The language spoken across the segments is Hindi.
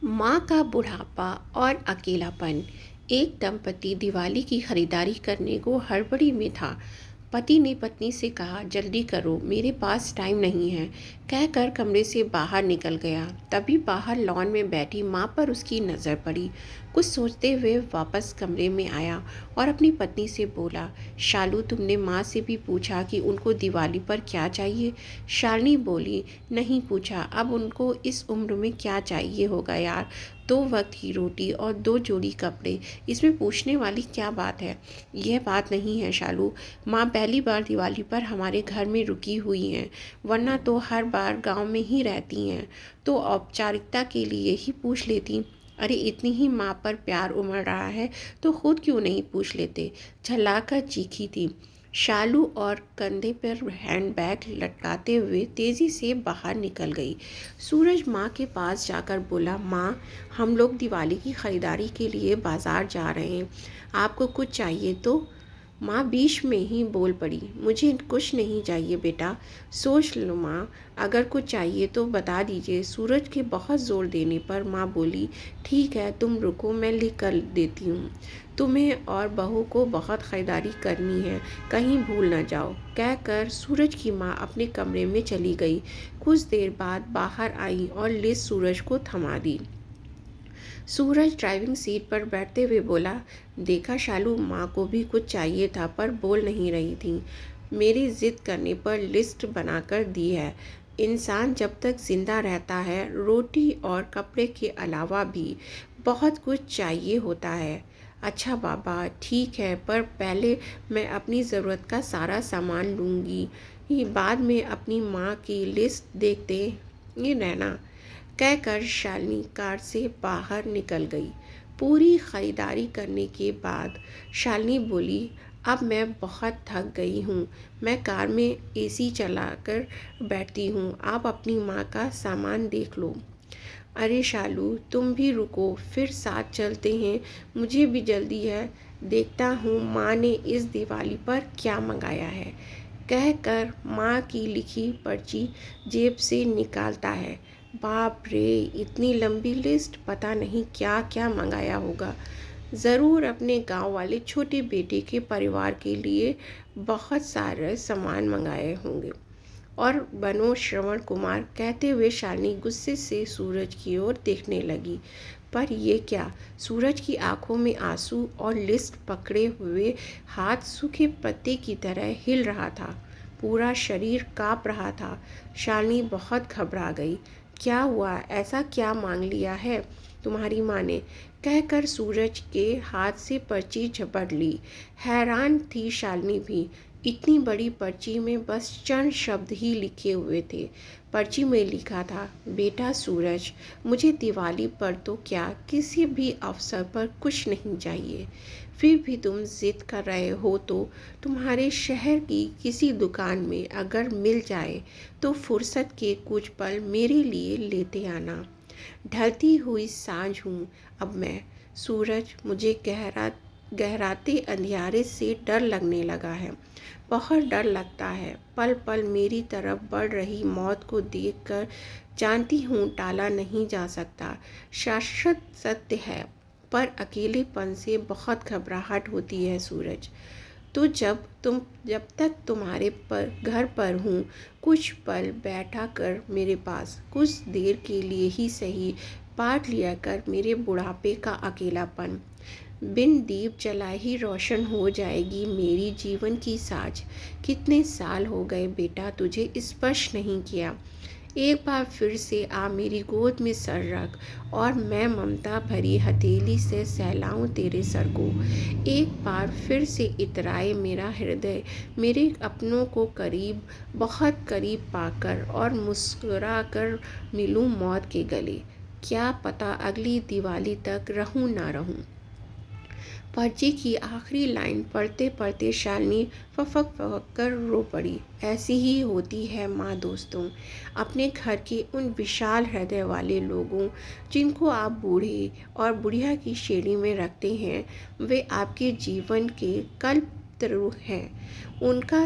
माँ का बुढ़ापा और अकेलापन। एक दंपति दिवाली की खरीदारी करने को हड़बड़ी में था। पति ने पत्नी से कहा, जल्दी करो, मेरे पास टाइम नहीं है, कहकर कमरे से बाहर निकल गया। तभी बाहर लॉन में बैठी माँ पर उसकी नज़र पड़ी। कुछ सोचते हुए वापस कमरे में आया और अपनी पत्नी से बोला, शालू, तुमने माँ से भी पूछा कि उनको दिवाली पर क्या चाहिए? शालिनी बोली, नहीं पूछा, अब उनको इस उम्र में क्या चाहिए होगा यार, 2 वक्त की रोटी और 2 जोड़ी कपड़े, इसमें पूछने वाली क्या बात है? यह बात नहीं है शालू, माँ पहली बार दिवाली पर हमारे घर में रुकी हुई हैं, वरना तो हर बार गांव में ही रहती हैं, तो औपचारिकता के लिए ही पूछ लेती। अरे इतनी ही माँ पर प्यार उमड़ रहा है तो खुद क्यों नहीं पूछ लेते? झल्लाकर चीखी थी शालू और कंधे पर हैंडबैग लटकाते हुए तेज़ी से बाहर निकल गई। सूरज माँ के पास जाकर बोला, माँ, हम लोग दिवाली की खरीदारी के लिए बाज़ार जा रहे हैं, आपको कुछ चाहिए तो? माँ बीच में ही बोल पड़ी, मुझे कुछ नहीं चाहिए बेटा, सोच लो माँ, अगर कुछ चाहिए तो बता दीजिए। सूरज के बहुत ज़ोर देने पर माँ बोली, ठीक है, तुम रुको, मैं लिख कर देती हूँ, तुम्हें और बहू को बहुत ख़रीदारी करनी है, कहीं भूल न जाओ, कहकर सूरज की माँ अपने कमरे में चली गई। कुछ देर बाद बाहर आई और लिस्ट सूरज को थमा दी। सूरज ड्राइविंग सीट पर बैठते हुए बोला, देखा शालू, माँ को भी कुछ चाहिए था पर बोल नहीं रही थी, मेरी ज़िद करने पर लिस्ट बनाकर दी है। इंसान जब तक ज़िंदा रहता है रोटी और कपड़े के अलावा भी बहुत कुछ चाहिए होता है। अच्छा बाबा, ठीक है, पर पहले मैं अपनी ज़रूरत का सारा सामान लूँगी, ये बाद में अपनी माँ की लिस्ट देखते ये रहना, कहकर शालिनी कार से बाहर निकल गई। पूरी खरीदारी करने के बाद शालिनी बोली, अब मैं बहुत थक गई हूँ, मैं कार में एसी चलाकर बैठती हूँ, आप अपनी माँ का सामान देख लो। अरे शालू, तुम भी रुको, फिर साथ चलते हैं, मुझे भी जल्दी है, देखता हूँ माँ ने इस दिवाली पर क्या मंगाया है, कहकर माँ की लिखी पर्ची जेब से निकालता है। बाप रे, इतनी लंबी लिस्ट, पता नहीं क्या क्या मंगाया होगा। ज़रूर अपने गांव वाले छोटे बेटे के परिवार के लिए बहुत सारे सामान मंगाए होंगे। और बनो श्रवण कुमार, कहते हुए शालिनी गुस्से से सूरज की ओर देखने लगी। पर ये क्या? सूरज की आंखों में आंसू और लिस्ट पकड़े हुए हाथ सूखे पत्ते की तरह हिल रहा था, पूरा शरीर कांप रहा था। शालिनी बहुत घबरा गई। क्या हुआ? ऐसा क्या मांग लिया है तुम्हारी माँ ने? कहकर सूरज के हाथ से पर्ची झपट ली। हैरान थी शालिनी भी, इतनी बड़ी पर्ची में बस चंद शब्द ही लिखे हुए थे। पर्ची में लिखा था, बेटा सूरज, मुझे दिवाली पर तो क्या, किसी भी अवसर पर कुछ नहीं चाहिए, फिर भी तुम जिद कर रहे हो तो तुम्हारे शहर की किसी दुकान में अगर मिल जाए तो फुर्सत के कुछ पल मेरे लिए लेते आना। ढलती हुई सांझ हूँ अब मैं, सूरज, मुझे गहराते अंधियारे से डर लगने लगा है, बहुत डर लगता है। पल पल मेरी तरफ बढ़ रही मौत को देखकर जानती हूँ टाला नहीं जा सकता, शाश्वत सत्य है, पर अकेलेपन से बहुत घबराहट होती है सूरज। तो जब तक तुम्हारे पर घर पर हूँ, कुछ पल बैठा कर मेरे पास, कुछ देर के लिए ही सही, बांट लिया कर मेरे बुढ़ापे का अकेलापन। बिन दीप जलाए ही रोशन हो जाएगी मेरी जीवन की साज। कितने साल हो गए बेटा तुझे स्पर्श नहीं किया, एक बार फिर से आ मेरी गोद में सर रख और मैं ममता भरी हथेली से सहलाऊं तेरे सर को। एक बार फिर से इतराए मेरा हृदय मेरे अपनों को करीब, बहुत करीब पाकर, और मुस्कुरा कर मिलूं मौत के गले। क्या पता अगली दिवाली तक रहूं ना रहूं। पर्ची की आखिरी लाइन पढ़ते पढ़ते शालिनी फफक फफक कर रो पड़ी। ऐसी ही होती है माँ दोस्तों, अपने घर के उन विशाल हृदय वाले लोगों जिनको आप बूढ़े और बुढ़िया की श्रेणी में रखते हैं, वे आपके जीवन के कल्पतरु हैं। उनका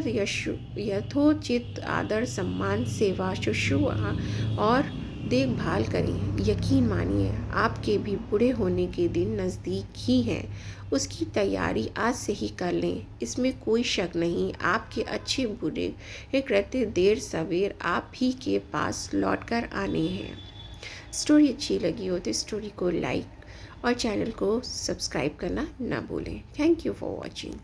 यथोचित आदर, सम्मान, सेवा, शुश्रूषा और देखभाल करें। यकीन मानिए आपके भी बूढ़े होने के दिन नज़दीक ही हैं। उसकी तैयारी आज से ही कर लें, इसमें कोई शक नहीं। आपके अच्छे बुरे एक रहते देर सवेर आप ही के पास लौट कर आने हैं। स्टोरी अच्छी लगी हो तो स्टोरी को लाइक और चैनल को सब्सक्राइब करना ना भूलें। Thank you for watching.